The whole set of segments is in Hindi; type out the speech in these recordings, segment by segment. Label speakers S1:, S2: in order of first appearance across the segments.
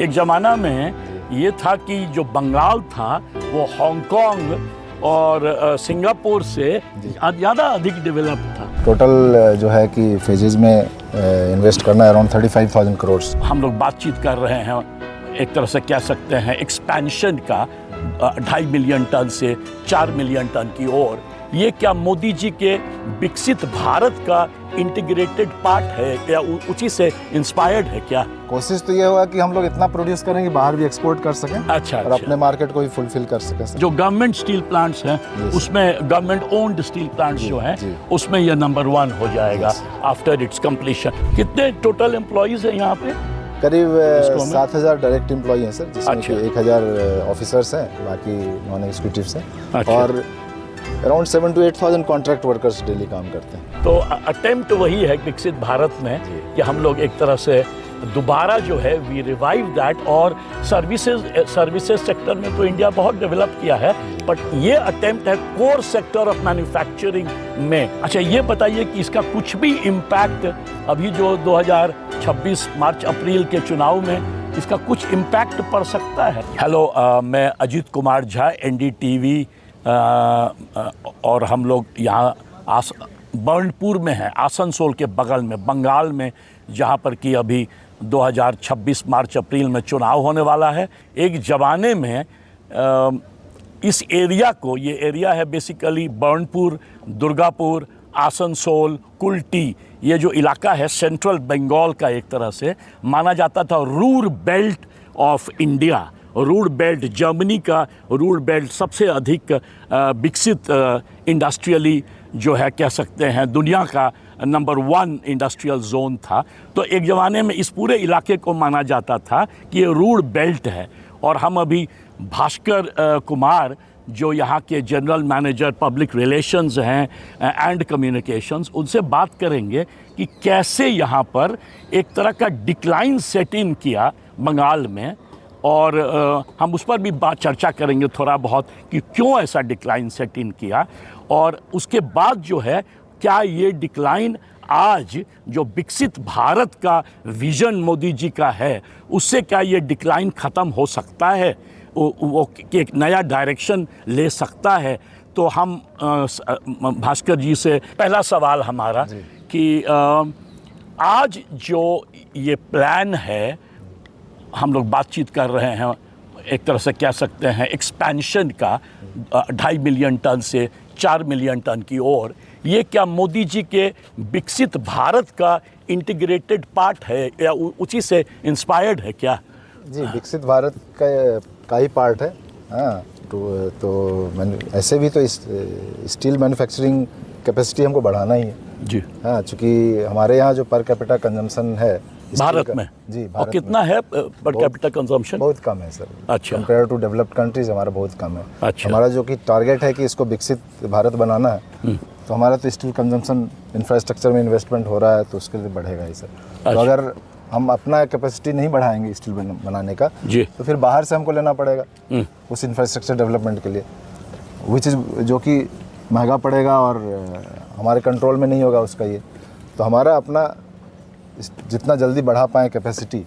S1: एक ज़माना में ये था कि जो बंगाल था वो हांगकांग और सिंगापुर से ज़्यादा अधिक डेवलप था।
S2: टोटल जो है कि फेजेस में इन्वेस्ट करना है अराउंड 35,000 करोड़।
S1: हम लोग बातचीत कर रहे हैं एक तरह से कह सकते हैं एक्सपेंशन का 2.5 मिलियन टन से 4 मिलियन टन की ओर। ये क्या मोदी जी के विकसित भारत का इंटीग्रेटेड पार्ट है या उसी से इंस्पायर्ड है क्या?
S2: कोशिश तो ये होगा कि हम लोग इतना प्रोड्यूस करें कि बाहर भी एक्सपोर्ट कर सकें।
S1: अच्छा,
S2: और अपने मार्केट को भी फुलफिल कर सकें।
S1: जो गवर्नमेंट स्टील प्लांट्स हैं उसमें गवर्नमेंट ओन्ड स्टील प्लांट्स जो हैं उसमें ये नंबर 1 हो जाएगा आफ्टर इट्स कंप्लीशन। कितने टोटल एम्प्लॉइज हैं यहाँ पे?
S2: करीब 7,000 डायरेक्ट एम्प्लॉई हैं सर, जिसमें कि 1,000 ऑफिसर्स हैं, बाकी नॉन एग्जीक्यूटिव्स हैं। और around 7,000 to 8,000 contract workers daily काम करते हैं।
S1: तो अटेम्प्ट वही है विकसित भारत में कि हम लोग एक तरह से दोबारा जो है वी रिवाइव दैट। और सर्विसेज सेक्टर में तो इंडिया बहुत डेवलप किया है, बट ये अटेम्प्ट है कोर सेक्टर ऑफ मैन्युफैक्चरिंग में। अच्छा, ये बताइए कि इसका कुछ भी इम्पैक्ट अभी जो 2026 मार्च अप्रैल के चुनाव में इसका कुछ इम्पैक्ट पड़ सकता है? हेलो, मैं अजीत कुमार झा, NDTV, और हम लोग यहाँ बर्नपुर में हैं, आसनसोल के बगल में, बंगाल में, जहाँ पर कि अभी 2026 मार्च अप्रैल में चुनाव होने वाला है। एक ज़माने में इस एरिया को, ये एरिया है बेसिकली बर्नपुर, दुर्गापुर, आसनसोल, कुल्टी, ये जो इलाका है सेंट्रल बंगाल का एक तरह से माना जाता था Ruhr belt of India. Ruhr belt, Germany का रूर बेल्ट सबसे अधिक विकसित इंडस्ट्रियली जो है कह सकते हैं दुनिया का नंबर 1 इंडस्ट्रियल जोन था। तो एक ज़माने में इस पूरे इलाके को माना जाता था कि ये रूर बेल्ट है। और हम अभी भास्कर कुमार जो यहाँ के जनरल मैनेजर पब्लिक रिलेशंस हैं एंड कम्युनिकेशंस, उनसे बात करेंगे कि कैसे यहाँ पर एक तरह का डिक्लाइन सेट इन किया बंगाल में। और हम उस पर भी चर्चा करेंगे थोड़ा बहुत कि क्यों ऐसा डिक्लाइन सेट इन किया। और उसके बाद जो है क्या ये डिक्लाइन आज जो विकसित भारत का विजन मोदी जी का है उससे क्या ये डिक्लाइन ख़त्म हो सकता है, वो एक नया डायरेक्शन ले सकता है? तो हम भास्कर जी से पहला सवाल हमारा कि आज जो ये प्लान है, हम लोग बातचीत कर रहे हैं एक तरह से कह सकते हैं एक्सपेंशन का 2.5 मिलियन टन से 4 मिलियन टन की ओर। ये क्या मोदी जी के विकसित भारत का इंटीग्रेटेड पार्ट है या उसी से इंस्पायर्ड है क्या?
S2: जी, विकसित भारत का ही पार्ट है। हाँ, तो ऐसे भी तो स्टील मैन्युफैक्चरिंग कैपेसिटी हमको बढ़ाना ही है
S1: जी।
S2: हाँ, चूँकि हमारे यहाँ जो पर कैपिटा कंजम्पशन है
S1: भारत में
S2: जी,
S1: और कितना है पर कैपिटा कंजम्पशन?
S2: बहुत कम है सर।
S1: अच्छा,
S2: कंपेयर टू डेवलप्ड कंट्रीज हमारा बहुत कम है।
S1: अच्छा,
S2: हमारा जो कि टारगेट है कि इसको विकसित भारत बनाना है, तो हमारा तो स्टील कंजम्पशन इंफ्रास्ट्रक्चर में इन्वेस्टमेंट हो रहा है, तो उसके लिए बढ़ेगा ही सर।
S1: अच्छा।
S2: तो अगर हम अपना कैपेसिटी नहीं बढ़ाएंगे स्टील बनाने का
S1: जी,
S2: तो फिर बाहर से हमको लेना पड़ेगा उस इंफ्रास्ट्रक्चर डेवलपमेंट के लिए, वो चीज़ जो कि महंगा पड़ेगा और हमारे कंट्रोल में नहीं होगा उसका ये। तो हमारा अपना जितना जल्दी बढ़ा पाएँ कैपेसिटी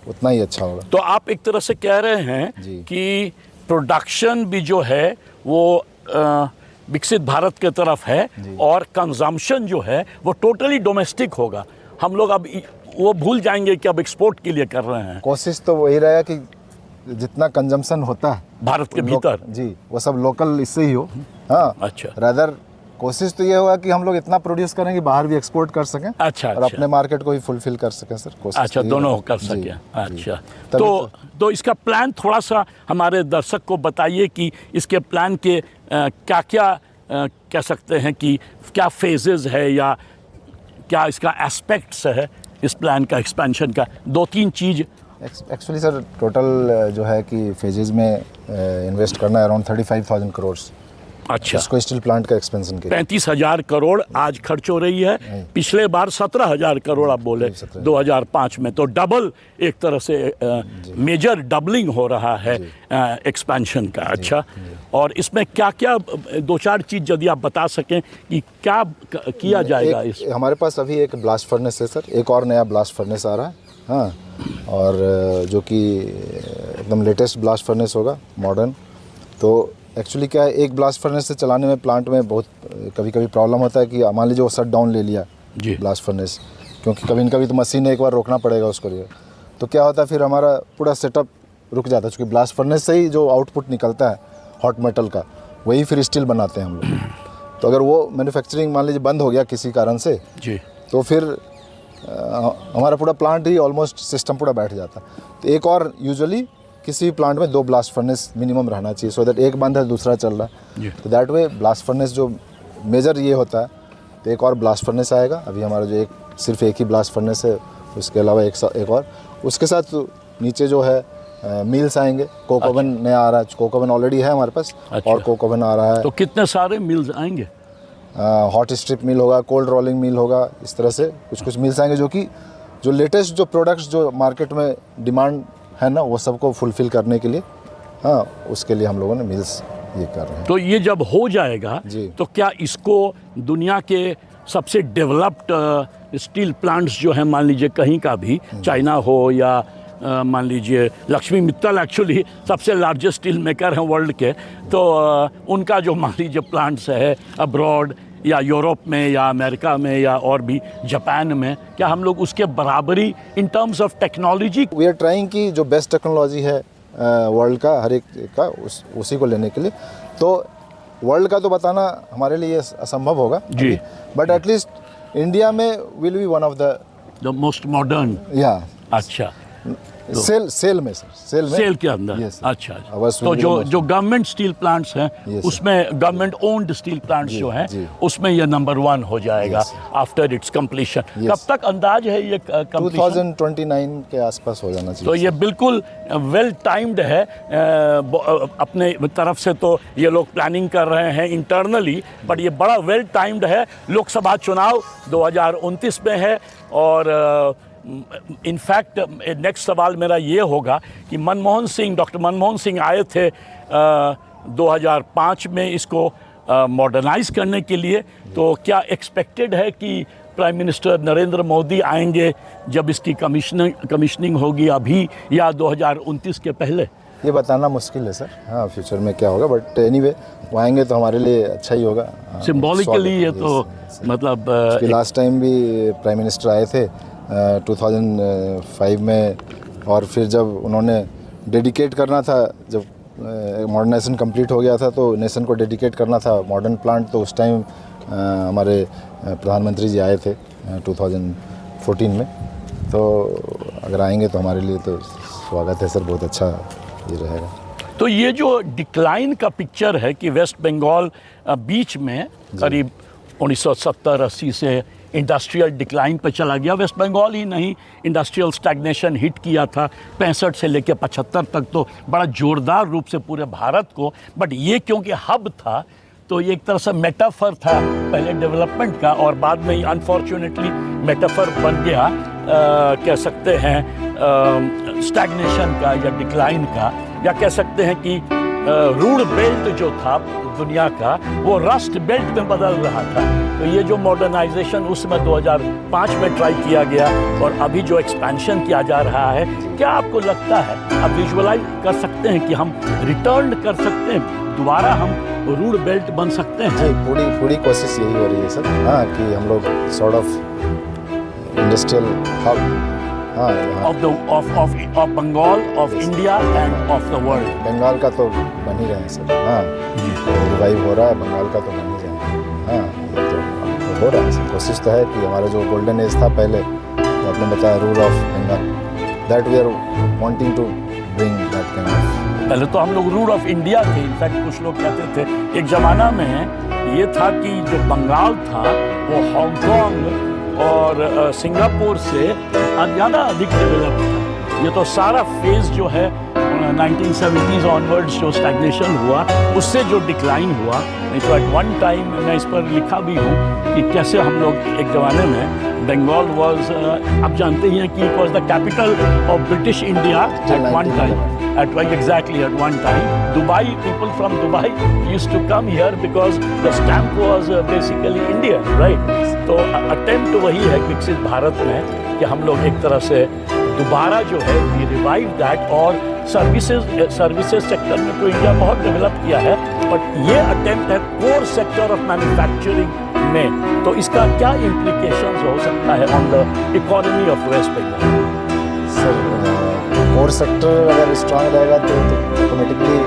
S2: उतना ही अच्छा होगा।
S1: तो आप एक तरह से कह रहे हैं कि प्रोडक्शन भी जो है वो विकसित भारत के तरफ है और कंजम्पशन जो है वो टोटली डोमेस्टिक होगा। हम लोग अब वो भूल जाएंगे कि अब एक्सपोर्ट के लिए कर रहे हैं।
S2: कोशिश तो वही रहेगा कि जितना कंजम्पशन होता है
S1: भारत के भीतर
S2: जी, वो सब लोकल इससे ही हो। हाँ, अच्छा, रादर कोशिश तो ये होगा कि हम लोग इतना प्रोड्यूस करें कि बाहर भी एक्सपोर्ट कर सकें।
S1: अच्छा,
S2: और अपने मार्केट को भी फुलफिल कर सकें सर। कोशिश
S1: अच्छा, दोनों कर सकें। अच्छा, तो इसका प्लान थोड़ा सा हमारे दर्शक को बताइए कि इसके प्लान के क्या क्या कह सकते हैं कि क्या फेजेस है या क्या इसका एस्पेक्ट्स है इस प्लान का एक्सपेंशन का? 2-3 चीज़
S2: एक्चुअली सर टोटल जो है कि फेजेस में इन्वेस्ट करना है अराउंड 35,000 करोड़।
S1: अच्छा,
S2: इसको स्टील प्लांट का एक्सपेंशन के
S1: 35,000 करोड़ आज खर्च हो रही है। पिछले बार 17,000 करोड़ आप बोले 2005 में, तो डबल एक तरह से मेजर डबलिंग हो रहा है एक्सपेंशन का। अच्छा, और इसमें क्या क्या 2-4 चीज़ यदि आप बता सकें कि क्या किया जाएगा?
S2: हमारे पास अभी एक ब्लास्ट फर्नेस है सर, एक और नया ब्लास्ट फर्नेस आ रहा है। हाँ, और जो कि एकदम लेटेस्ट ब्लास्ट फर्नेस होगा, मॉडर्न। तो एक्चुअली क्या है, एक ब्लास्ट फर्नेस से चलाने में प्लांट में बहुत कभी कभी प्रॉब्लम होता है कि मान लीजिए वो शट डाउन ले लिया
S1: जी।
S2: ब्लास्ट फर्नेस, क्योंकि कभी न कभी तो मशीन ने एक बार रोकना पड़ेगा उसको लिए। तो क्या होता है फिर हमारा पूरा सेटअप रुक जाता है, क्योंकि ब्लास्ट फर्नेस से ही जो आउटपुट निकलता है हॉट मेटल का, वही फिर स्टील बनाते हैं हम लोग। तो अगर वो मैन्युफैक्चरिंग मान लीजिए बंद हो गया किसी कारण से
S1: जी,
S2: तो फिर हमारा पूरा प्लांट ही ऑलमोस्ट सिस्टम पूरा बैठ जाता। तो एक और यूजुअली किसी भी प्लांट में 2 ब्लास्ट फर्नेस मिनिमम रहना चाहिए, सो दैट एक बंद है दूसरा चल रहा है। तो दैट वे ब्लास्ट फर्नेस जो मेजर ये होता है, तो एक और ब्लास्ट फर्नेस आएगा। अभी हमारा जो सिर्फ एक ही ब्लास्ट फर्नेस है, उसके अलावा एक और उसके साथ नीचे जो है मिल्स आएंगे। कोक ओवन नया आ रहा है, कोक ओवन ऑलरेडी है हमारे पास और कोक ओवन आ रहा है।
S1: तो कितने सारे मिल्स आएंगे?
S2: हॉट स्ट्रिप मिल होगा, कोल्ड रोलिंग मिल होगा, इस तरह से कुछ मिल्स आएंगे, जो कि जो लेटेस्ट जो प्रोडक्ट्स जो मार्केट में डिमांड है ना, वो सबको फुलफिल करने के लिए, हाँ, उसके लिए हम लोगों ने मिल्स ये कर रहे हैं।
S1: तो ये जब हो जाएगा तो क्या इसको दुनिया के सबसे डेवलप्ड स्टील प्लांट्स जो हैं, मान लीजिए कहीं का भी, चाइना हो या मान लीजिए लक्ष्मी मित्तल एक्चुअली सबसे लार्जेस्ट स्टील मेकर हैं वर्ल्ड के, तो उनका जो मान लीजिए प्लांट्स है अब्रॉड या यूरोप में या अमेरिका में या और भी जापान में, क्या हम लोग उसके बराबरी in terms of technology?
S2: We are trying कि जो बेस्ट टेक्नोलॉजी है वर्ल्ड का हर एक का उसी को लेने के लिए। तो वर्ल्ड का तो बताना हमारे लिए असंभव होगा
S1: जी,
S2: बट एटलीस्ट इंडिया में will be one of the
S1: most modern.
S2: या
S1: अच्छा,
S2: सेल में सर,
S1: सेल के अंदर।
S2: yes,
S1: अच्छा, तो जो गवर्नमेंट स्टील प्लांट्स हैं,
S2: yes,
S1: उसमें गवर्नमेंट ओन्ड स्टील प्लांट्स जो हैं, उसमें ये नंबर 1 हो जाएगा आफ्टर इट्स कंप्लीशन। कब तक अंदाज है ये कंप्लीशन?
S2: 2029 के आसपास हो जाना चाहिए।
S1: तो ये बिल्कुल वेल टाइम्ड है। अपने तरफ से तो ये लोग प्लानिंग कर रहे हैं इंटरनली, बट ये बड़ा वेल टाइम्ड है। लोकसभा चुनाव 2029 में है और इनफैक्ट नेक्स्ट सवाल मेरा ये होगा कि डॉक्टर मनमोहन सिंह आए थे 2005 में इसको मॉडर्नाइज करने के लिए। तो क्या एक्सपेक्टेड है कि प्राइम मिनिस्टर नरेंद्र मोदी आएंगे जब इसकी कमीशनिंग होगी, अभी या 2029 के पहले?
S2: ये बताना मुश्किल है सर, हाँ, फ्यूचर में क्या होगा, बट एनीवे वो आएंगे तो हमारे लिए अच्छा ही होगा।
S1: सिंबॉलिकली ये तो मतलब
S2: लास्ट टाइम भी प्राइम मिनिस्टर आए थे 2005 में, और फिर जब उन्होंने डेडिकेट करना था, जब मॉडर्नाइजेशन कंप्लीट हो गया था तो नेशन को डेडिकेट करना था मॉडर्न प्लांट, तो उस टाइम हमारे प्रधानमंत्री जी आए थे 2014 में। तो अगर आएंगे तो हमारे लिए तो स्वागत है सर, बहुत अच्छा ये रहेगा।
S1: तो ये जो डिक्लाइन का पिक्चर है कि वेस्ट बंगाल बीच में करीब 1970-80 से इंडस्ट्रियल डिक्लाइन पे चला गया। वेस्ट बंगाल ही नहीं, इंडस्ट्रियल स्टैग्नेशन हिट किया था 65 से लेकर 75 तक, तो बड़ा जोरदार रूप से पूरे भारत को। बट ये क्योंकि हब था तो ये एक तरह से मेटाफर था पहले डेवलपमेंट का, और बाद में अनफॉर्चुनेटली मेटाफर बन गया कह सकते हैं स्टैग्नेशन का या डिक्लाइन का, या कह सकते हैं कि रूड बेल्ट जो था दुनिया का वो रस्ट बेल्ट में बदल रहा था। तो ये जो मॉडर्नाइजेशन उसमें 2005 में ट्राई किया गया और अभी जो एक्सपेंशन किया जा रहा है, क्या आपको लगता है आप विजुअलाइज कर सकते हैं कि हम रिटर्न कर सकते हैं, दोबारा हम रूड बेल्ट बन सकते हैं?
S2: जी, पूरी कोशिश यही हो रही है सर, हाँ, कि हम लोग sort of industrial hub
S1: of Bengal, of India and of the world.
S2: Bengal का तो बन ही रहे हैं सर, हाँ, रिवाइव हो रहा है, बंगाल का तो बन ही रहे हैं, हाँ, ये तो हो रहा है सर। कोशिश तो है कि हमारा जो गोल्डन एज था पहले, तो आपने बताया rule of Bengal, that we are wanting to bring that kind of.
S1: पहले तो हम लोग रूल ऑफ इंडिया थे। इनफैक्ट कुछ लोग कहते थे एक ज़माना में ये था कि जो बंगाल था वो हांगकांग और सिंगापुर से ज़्यादा अधिक डेवलप था। ये तो सारा फेज़ जो है 1970s ऑनवर्ड्स जो स्टैग्नेशन हुआ, उससे जो डिक्लाइन हुआ, नहीं तो एट वन टाइम मैं इस पर लिखा भी हूँ कि कैसे हम लोग एक ज़माने में बंगाल वाज, आप जानते ही हैं कि it was the capital of British India at one time, exactly at one time. Dubai, people from Dubai used to come here because the stamp was basically Indian, right? तो अटेम्प्ट वही है विकसित भारत में कि हम लोग एक तरह से दोबारा जो है वी रिवाइव दैट, और सर्विसेज सेक्टर में तो इंडिया बहुत डेवलप किया है, बट ये अटेम्प्ट है कोर सेक्टर ऑफ मैन्युफैक्चरिंग में, तो इसका क्या इम्प्लीकेशंस हो सकता है on the economy of West Bengal?
S2: Sir core sector अगर स्ट्रांग रहेगा तो ऑटोमेटिकली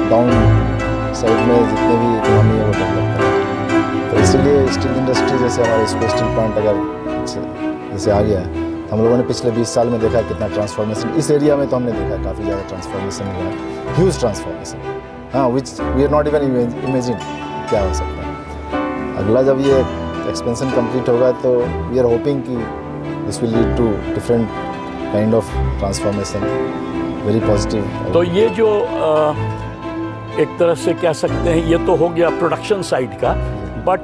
S2: डाउन साइड में जितने भी इकोनॉमी है वो डेवलप करेगा। तो इसीलिए स्टील इंडस्ट्री जैसे हमारे इसको स्टील प्लांट अगर जैसे आ गया है, हम लोगों ने पिछले 20 साल में देखा है कितना ट्रांसफॉर्मेशन इस एरिया में, तो हमने देखा है काफ़ी ज़्यादा ट्रांसफॉर्मेशन हुआ है, ह्यूज ट्रांसफॉर्मेशन, हाँ, which we are not even imagine क्या हो सकता है। अगला जब ये एक्सपेंशन कंप्लीट होगा तो वी आर होपिंग कि this will lead to different kind of transformation, very positive.
S1: तो ये जो एक तरह से कह सकते हैं, ये तो हो गया प्रोडक्शन साइड का, बट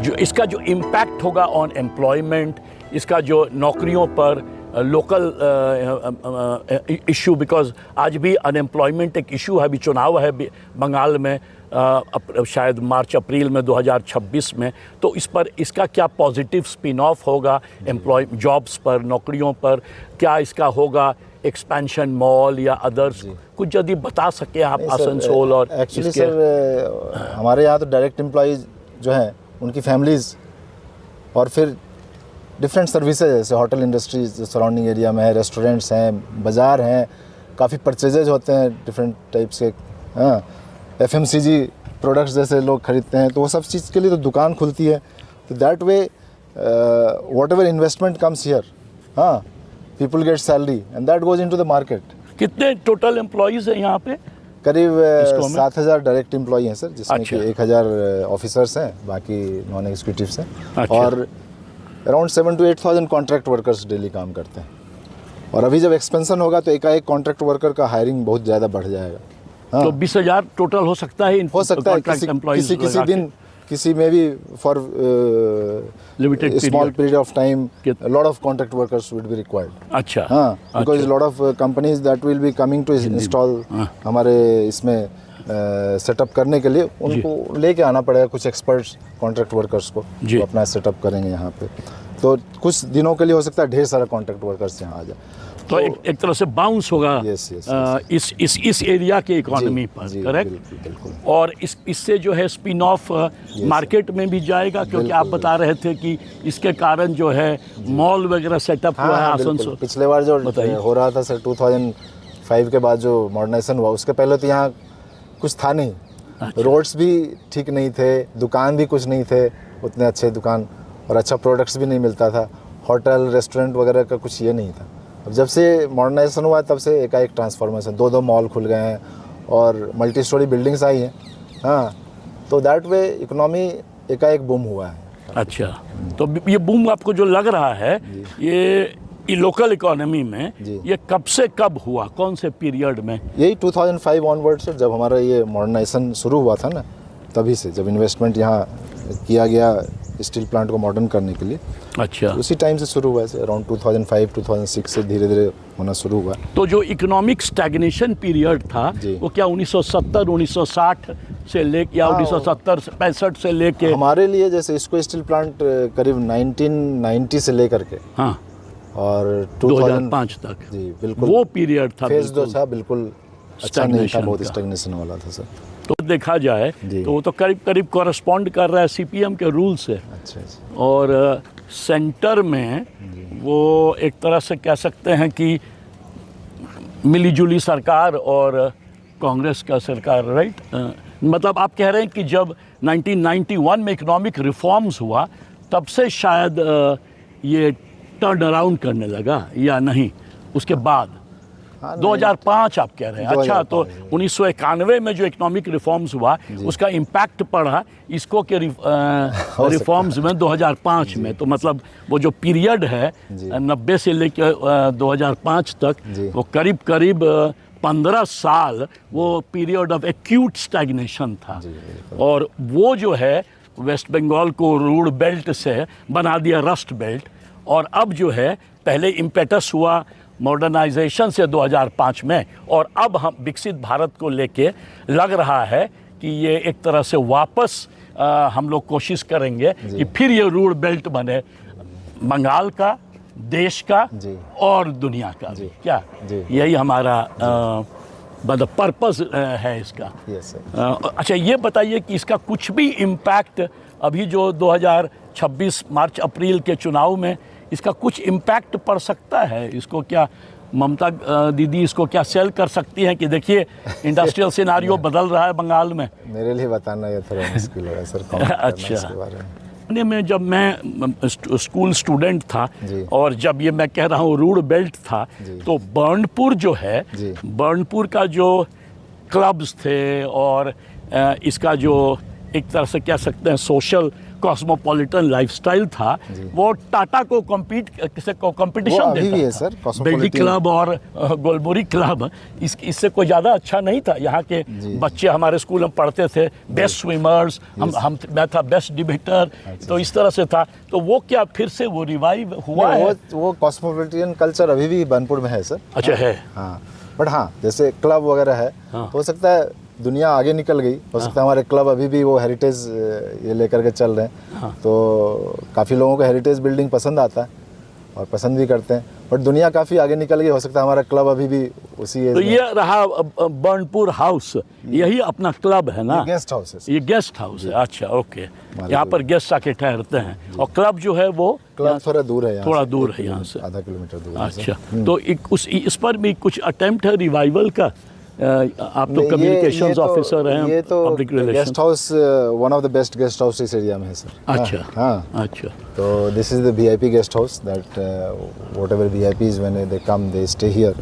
S1: जो इसका जो इम्पैक्ट होगा ऑन एम्प्लॉयमेंट, इसका जो नौकरियों पर लोकल इशू, बिकॉज आज भी अनएम्प्लॉयमेंट एक इशू है, अभी चुनाव है बंगाल में शायद मार्च अप्रैल में 2026 में, तो इस पर इसका क्या पॉजिटिव स्पिन ऑफ होगा जॉब्स पर, नौकरियों पर, क्या इसका होगा एक्सपेंशन मॉल या अदर्स, कुछ यदि बता सके आप आसनसोल और
S2: एक्चुअली सर हमारे यहाँ तो डायरेक्ट एम्प्लॉयज़ जो हैं उनकी फैमिलीज़ और फिर डिफरेंट सर्विसेज जैसे होटल इंडस्ट्रीज जो सराउंडिंग एरिया में है, रेस्टोरेंट्स हैं, बाज़ार हैं, काफ़ी परचेजेज होते हैं डिफरेंट टाइप्स के, हाँ, FMCG प्रोडक्ट्स जैसे लोग खरीदते हैं, तो वो सब चीज़ के लिए तो दुकान खुलती है, तो that way whatever investment comes here, हाँ, people get salary and that goes into the market.
S1: कितने टोटल एम्प्लॉयज़ हैं यहाँ पे?
S2: करीब 7,000 डायरेक्ट एम्प्लॉई हैं सर, जिसमें
S1: अच्छा।
S2: कि 1,000 ऑफिसर्स हैं, बाकी नॉन एग्जीक्यूटिव्स हैं,
S1: अच्छा।
S2: और around 7,000 to 8,000 contract workers daily काम करते हैं। और अभी जब एक्सपेंशन होगा तो एकाएक कॉन्ट्रैक्ट वर्कर का हायरिंग बहुत ज़्यादा बढ़ जाएगा, हाँ।
S1: तो 20,000 टोटल हो सकता है,
S2: हो सकता है किसी दिन, किसी में भी for
S1: limited
S2: small period of time lot of contract workers would be required.
S1: अच्छा,
S2: हाँ, because lot of companies that will be coming to install हमारे इसमें सेटअप करने के लिए, उनको लेके आना पड़ेगा कुछ एक्सपर्ट्स कॉन्ट्रैक्ट वर्कर्स को, जो अपना सेटअप करेंगे यहाँ पे, तो कुछ दिनों के लिए हो सकता है ढेर सारा कॉन्ट्रैक्ट वर्कर्स यहाँ आ जाए,
S1: तो एक तरह से बाउंस होगा इस एरिया के इकोनॉमी पर, करेक्ट?
S2: बिल्कुल।
S1: और इससे जो है स्पिन ऑफ मार्केट में भी जाएगा, क्योंकि आप बता रहे थे कि इसके कारण जो है मॉल वगैरह सेटअप हुआ है आसनसोल।
S2: पिछले बार जो हो रहा था सर 2005 के बाद जो मॉडर्नाइजेशन हुआ, उसके पहले तो यहाँ कुछ था नहीं, रोड्स भी ठीक नहीं थे, दुकान भी कुछ नहीं थे उतने अच्छे दुकान, और अच्छा प्रोडक्ट्स भी नहीं मिलता था, होटल रेस्टोरेंट वगैरह का कुछ ये नहीं था। अब जब से मॉडर्नाइजेशन हुआ तब से एकाएक ट्रांसफॉर्मेशन, 2 मॉल खुल गए हैं और मल्टी स्टोरी बिल्डिंग्स आई हैं, हाँ, तो दैट वे इकोनॉमी एकाएक बूम हुआ है। अच्छा,
S1: तो ये बूम आपको जो लग रहा है ये लोकल इकोनॉमी में ये कब से कब हुआ, कौन से पीरियड में?
S2: यही 2005 ऑनवर्ड से, जब हमारा ये मॉडर्नाइजेशन शुरू हुआ था ना, तभी से जब इन्वेस्टमेंट यहाँ किया गया स्टील प्लांट को मॉडर्न करने के लिए, अच्छा, उसी टाइम से शुरू हुआ है, अराउंड 2005-2006 से धीरे धीरे होना शुरू हुआ।
S1: तो जो इकोनॉमिक स्टैग्नेशन पीरियड था वो क्या 1970-1960 से लेके या 1970-65 से लेके?
S2: हमारे लिए जैसे इसको स्टील प्लांट करीब 1990 से लेकर के, हाँ, और
S1: 2005 तक,
S2: जी बिल्कुल, वो पीरियड था, फेज 2 था, बिल्कुल अच्छा नहीं था, बहुत स्टैग्नेशन वाला था सर।
S1: तो देखा जाए तो वो तो करीब करीब कॉरस्पॉन्ड कर रहा है CPM के रूल से।
S2: अच्छा।
S1: और सेंटर में वो एक तरह से कह सकते हैं कि मिलीजुली सरकार और कांग्रेस का सरकार, राइट? मतलब आप कह रहे हैं कि जब 1991 में इकोनॉमिक रिफॉर्म्स हुआ तब से शायद ये टर्न अराउंड करने लगा, या नहीं उसके बाद? 2005 आप कह रहे हैं, अच्छा, तो 1991 में जो इकोनॉमिक रिफॉर्म्स हुआ उसका इम्पैक्ट पड़ा इसको के रिफॉर्म्स में 2005 में, तो मतलब वो जो पीरियड है 90 से लेकर 2005 तक, वो करीब करीब 15 साल वो पीरियड ऑफ एक्यूट स्टैग्नेशन था, और वो जो है वेस्ट बंगाल को रूड बेल्ट से बना दिया रस्ट बेल्ट, और अब जो है पहले इम्पेटस हुआ मॉडर्नाइजेशन से 2005 में, और अब हम विकसित भारत को लेके लग रहा है कि ये एक तरह से वापस हम लोग कोशिश करेंगे कि फिर ये रूड बेल्ट बने बंगाल का देश का
S2: जी।
S1: और दुनिया का भी।
S2: जी।
S1: क्या
S2: जी।
S1: यही हमारा मतलब पर्पस है इसका।
S2: Yes sir.
S1: अच्छा ये बताइए कि इसका कुछ भी इम्पैक्ट अभी जो 2026 मार्च अप्रैल के चुनाव में इसका कुछ इम्पैक्ट पड़ सकता है? इसको क्या ममता दीदी इसको क्या सेल कर सकती हैं कि देखिए इंडस्ट्रियल सिनारियो बदल रहा है बंगाल में?
S2: मेरे लिए बताना ये थोड़ा मुश्किल है सर, comment करना
S1: अच्छा।
S2: इसके बारे में।
S1: में जब मैं स्कूल स्टूडेंट था
S2: जी।
S1: और जब ये मैं कह रहा हूँ रूड बेल्ट था,
S2: जी।
S1: तो बर्नपुर जो है,
S2: जी।
S1: बर्नपुर का जो क्लब्स थे और इसका जो एक तरह से कह सकते हैं सोशल कॉस्मोपॉलिटन लाइफस्टाइल था, वो टाटा को
S2: वो
S1: कंपटीशन
S2: अभी
S1: देता
S2: भी है
S1: था।
S2: Sir,
S1: Beldih
S2: cosmopolitan।
S1: क्लब और गोलमुरी क्लब इससे कोई ज़्यादा अच्छा नहीं था। यहाँ के बच्चे हमारे स्कूल में पढ़ते थे, बेस्ट स्विमर्स, हम मैं था बेस्ट डिबेटर, तो इस तरह से था। तो वो क्या फिर से वो रिवाइव हुआ है?
S2: वो कॉस्मोपॉलिटन कल्चर अभी भी बनपुर में है सर।
S1: अच्छा है।
S2: हाँ, बट हाँ जैसे क्लब वगैरह है,
S1: हाँ।
S2: तो हो सकता है दुनिया आगे निकल गई, हो सकता है हमारे क्लब अभी भी वो हेरिटेज ये लेकर के चल रहे हैं।
S1: हाँ।
S2: तो काफ़ी लोगों को हेरिटेज बिल्डिंग पसंद आता है और पसंद भी करते हैं, बट दुनिया काफ़ी आगे निकल गई, हो सकता है हमारा क्लब अभी भी उसी एज
S1: तो
S2: में।
S1: ये रहा बर्नपुर हाउस, यही अपना क्लब है ना?
S2: गेस्ट हाउस है।
S1: ये गेस्ट हाउस है। अच्छा, ओके। यहाँ पर गेस्ट आके ठहरते हैं और क्लब जो है वो
S2: क्लब थोड़ा दूर है, यहाँ
S1: थोड़ा
S2: से,
S1: दूर है यहाँ से,
S2: आधा किलोमीटर दूर है सर।
S1: अच्छा। तो इस पर भी कुछ अटेम्प्ट है रिवाइवल का? आप तो
S2: नहीं,
S1: कम्युनिकेशंस ऑफिसर हैं,
S2: ये तो
S1: public relation.
S2: Guest house one of the best guest house इस एरिया में है सर।
S1: अच्छा।
S2: हाँ।
S1: अच्छा।
S2: तो this is the VIP guest house that whatever VIPs when they come they stay here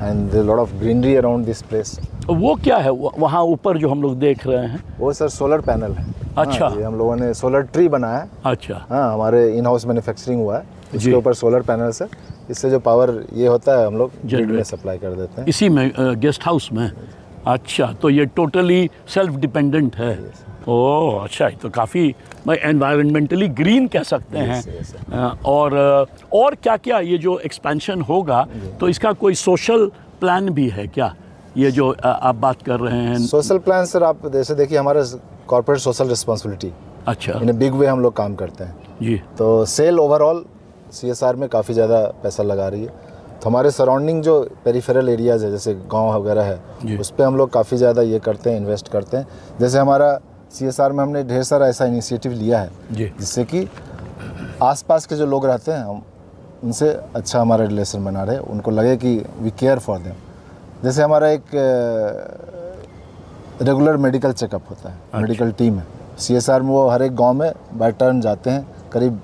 S2: and there are a lot of greenery around this place।
S1: वो क्या है वहाँ ऊपर जो हम लोग देख रहे हैं?
S2: वो सर सोलर पैनल है।
S1: अच्छा।
S2: हाँ, ये हम लोगों ने सोलर ट्री बनाया है।
S1: अच्छा।
S2: हाँ, हमारे इन हाउस मैन्युफैक्चरिंग हुआ है,
S1: जी।
S2: इसके ऊपर सोलर पैनल से, इससे जो पावर ये होता है हम लोग ग्रिड में
S1: Generate।
S2: सप्लाई कर देते हैं।
S1: इसी में गेस्ट हाउस में? अच्छा, तो ये टोटली सेल्फ डिपेंडेंट है। ओह अच्छा, ये तो काफ़ी एनवायरमेंटली ग्रीन कह सकते हैं। और क्या क्या ये जो एक्सपेंशन होगा तो इसका कोई सोशल प्लान भी है क्या, ये जो आप बात कर रहे हैं?
S2: सोशल प्लान सर, आप जैसे देखिए हमारा कॉर्पोरेट सोशल रिस्पॉन्सिबिलिटी
S1: अच्छा
S2: इन ए बिग वे हम लोग काम करते हैं।
S1: जी।
S2: तो सेल ओवरऑल CSR में काफ़ी ज़्यादा पैसा लगा रही है। तो हमारे सराउंडिंग जो पेरिफेरल एरियाज़ है जैसे गांव वगैरह है, उस पे हम लोग काफ़ी ज़्यादा ये करते हैं, इन्वेस्ट करते हैं। जैसे हमारा CSR में हमने ढेर सारा ऐसा इनिशिएटिव लिया है
S1: जी।
S2: जिससे कि आसपास के जो लोग रहते हैं हम उनसे अच्छा हमारा रिलेशन बना रहे, उनको लगे कि वी केयर फॉर देम। जैसे हमारा एक रेगुलर मेडिकल चेकअप होता है, मेडिकल टीम है CSR में, वो हर एक गांव में बाय टर्न जाते हैं। करीब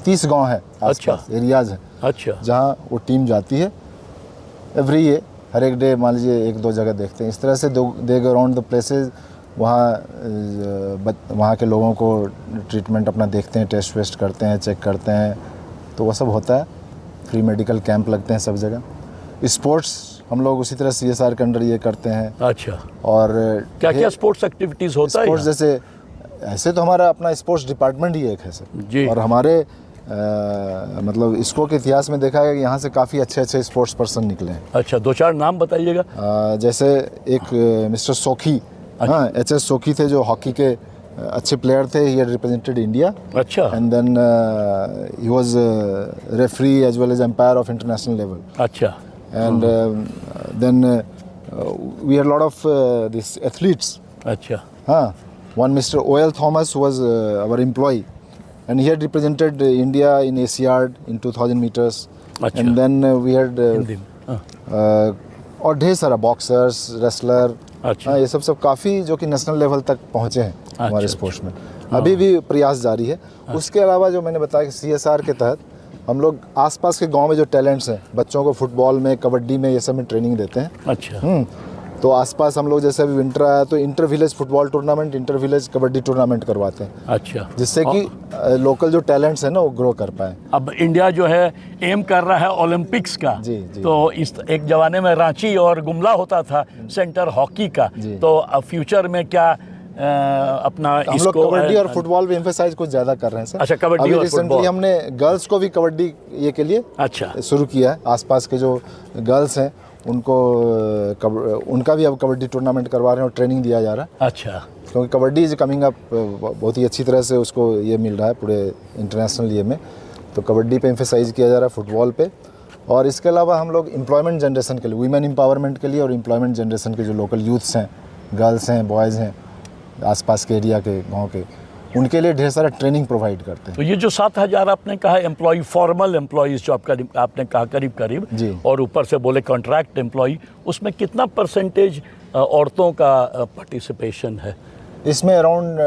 S2: 30 गांव है आसपास एरियाज़ हैं,
S1: अच्छा,
S2: जहाँ वो टीम जाती है एवरी ये हर एक डे, मान लीजिए 1-2 जगह देखते हैं। इस तरह से दे गो अराउंड द प्लेसेस, वहाँ के लोगों को ट्रीटमेंट अपना देखते हैं, टेस्ट वेस्ट करते हैं, चेक करते हैं, तो वो सब होता है। फ्री मेडिकल कैंप लगते हैं सब जगह। स्पोर्ट्स हम लोग उसी तरह CSR के अंडर ये करते हैं।
S1: अच्छा।
S2: और
S1: क्या क्या स्पोर्ट्स एक्टिविटीज़ होता है?
S2: स्पोर्ट्स जैसे ऐसे तो हमारा अपना स्पोर्ट्स डिपार्टमेंट ही एक है सर
S1: जी।
S2: और हमारे मतलब इसको के इतिहास में देखा है कि यहाँ से काफ़ी अच्छे अच्छे स्पोर्ट्स पर्सन निकले हैं।
S1: अच्छा, 2-4 नाम बताइएगा।
S2: जैसे एक मिस्टर सोखी, हाँ HS सोखी थे, जो हॉकी के अच्छे प्लेयर थे। He had represented India.
S1: अच्छा।
S2: And then he was referee as well as umpire of international level.
S1: अच्छा।
S2: And then we had lot of this athletes.
S1: अच्छा।
S2: हाँ, one Mr. O.L. Thomas was our employee and he had represented India in Asiad in 2000 meters।
S1: अच्छा।
S2: And then we had और ढेर सारा बॉक्सर्स, रेसलर,
S1: अच्छा।
S2: ये सब काफ़ी जो कि नेशनल लेवल तक पहुँचे हैं हमारे
S1: अच्छा,
S2: स्पोर्ट्स में। अभी भी प्रयास जारी है। उसके अलावा जो मैंने बताया कि CSR के तहत हम लोग आसपास के गांव में जो टैलेंट्स हैं, बच्चों को फुटबॉल में, कबड्डी में, ये सब में ट्रेनिंग देते हैं।
S1: अच्छा।
S2: तो आसपास हम लोग जैसे अभी विंटर आया तो inter village football tournament, inter village kabaddi tournament करवाते हैं।
S1: अच्छा।
S2: जिससे कि लोकल जो टैलेंट्स हैं ना वो ग्रो कर पाए।
S1: अब इंडिया जो है एम कर रहा है ओलंपिक्स का।
S2: जी, जी।
S1: तो इस एक जमाने में रांची और गुमला होता था सेंटर हॉकी का। तो फ्यूचर में क्या अपना
S2: हम लोग कबड्डी और फुटबॉल भी एम्फेसाइज कुछ ज़्यादा कर रहे हैं सर।
S1: अच्छा, कबड्डी और
S2: रिसेंटली
S1: फुटबॉल।
S2: हमने गर्ल्स को भी कबड्डी ये के लिए
S1: अच्छा
S2: शुरू किया है। आसपास के जो गर्ल्स हैं उनको उनका भी अब कबड्डी टूर्नामेंट करवा रहे हैं और ट्रेनिंग दिया जा रहा है।
S1: अच्छा।
S2: क्योंकि कबड्डी इज कमिंग अप बहुत ही अच्छी तरह से, उसको ये मिल रहा है पूरे इंटरनेशनल ये में। तो कबड्डी पे एम्फेसाइज़ किया जा रहा है, फुटबॉल पे। और इसके अलावा हम लोग एम्प्लॉयमेंट जनरेशन के लिए, वीमेन एम्पावरमेंट के लिए और एम्प्लॉयमेंट जनरेशन के जो लोकल यूथ्स हैं, गर्ल्स हैं, बॉयज़ हैं, आसपास के एरिया के, गांव के, उनके लिए ढेर सारा ट्रेनिंग प्रोवाइड करते हैं।
S1: तो ये जो 7,000 आपने कहा एम्प्लॉय, फॉर्मल एम्प्लॉयज़ जो आपने कहा करीब करीब
S2: जी।
S1: और ऊपर से बोले कॉन्ट्रैक्ट एम्प्लॉय, उसमें कितना परसेंटेज औरतों का पार्टिसिपेशन है?
S2: इसमें अराउंड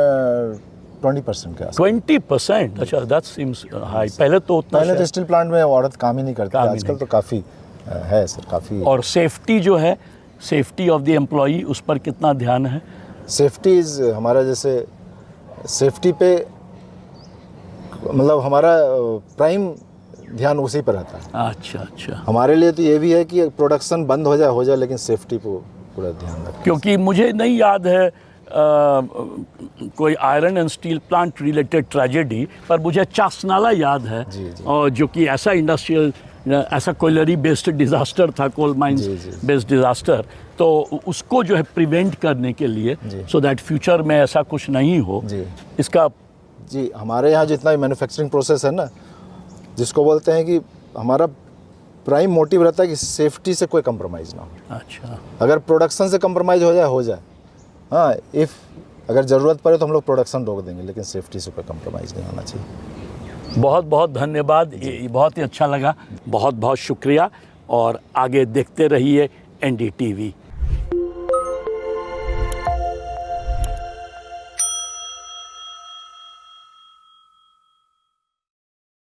S2: 20% के आसपास।
S1: 20%? अच्छा, दैट सीम्स हाई। पहले तो उतना
S2: पहले तो स्टील प्लांट में औरत काम ही नहीं करती,
S1: काम ही
S2: आजकल
S1: नहीं।
S2: तो काफ़ी है सर, काफ़ी।
S1: और सेफ्टी जो है, सेफ्टी ऑफ द एम्प्लॉई, उस पर कितना ध्यान है?
S2: सेफ्टी इज़ हमारा, जैसे सेफ्टी पे मतलब हमारा प्राइम ध्यान उसी पर रहता है।
S1: अच्छा अच्छा।
S2: हमारे लिए तो ये भी है कि प्रोडक्शन बंद हो जाए, लेकिन सेफ्टी को पूरा ध्यान रखें।
S1: क्योंकि मुझे नहीं याद है कोई iron and steel plant related tragedy, पर मुझे चासनाला याद है।
S2: जी, जी।
S1: और जो कि ऐसा इंडस्ट्रियल, ऐसा कोयलरी बेस्ड डिज़ास्टर था, कोल माइंस
S2: जी, जी।
S1: बेस्ड डिज़ास्टर, तो उसको जो है प्रिवेंट करने के लिए,
S2: जी।
S1: सो दैट फ्यूचर में ऐसा कुछ नहीं हो,
S2: जी
S1: इसका
S2: जी। हमारे यहाँ जितना भी मैन्युफैक्चरिंग प्रोसेस है ना, जिसको बोलते हैं कि हमारा प्राइम मोटिव रहता है कि सेफ्टी से कोई कंप्रोमाइज़ ना हो।
S1: अच्छा।
S2: अगर प्रोडक्शन से कंप्रोमाइज़ हो जाए, हाँ, अगर ज़रूरत पड़े तो हम लोग प्रोडक्शन रोक देंगे, लेकिन सेफ्टी से कोई कंप्रोमाइज़ नहीं होना चाहिए।
S1: बहुत बहुत धन्यवाद, ये बहुत ही अच्छा लगा, बहुत बहुत शुक्रिया, और आगे देखते रहिए NDTV।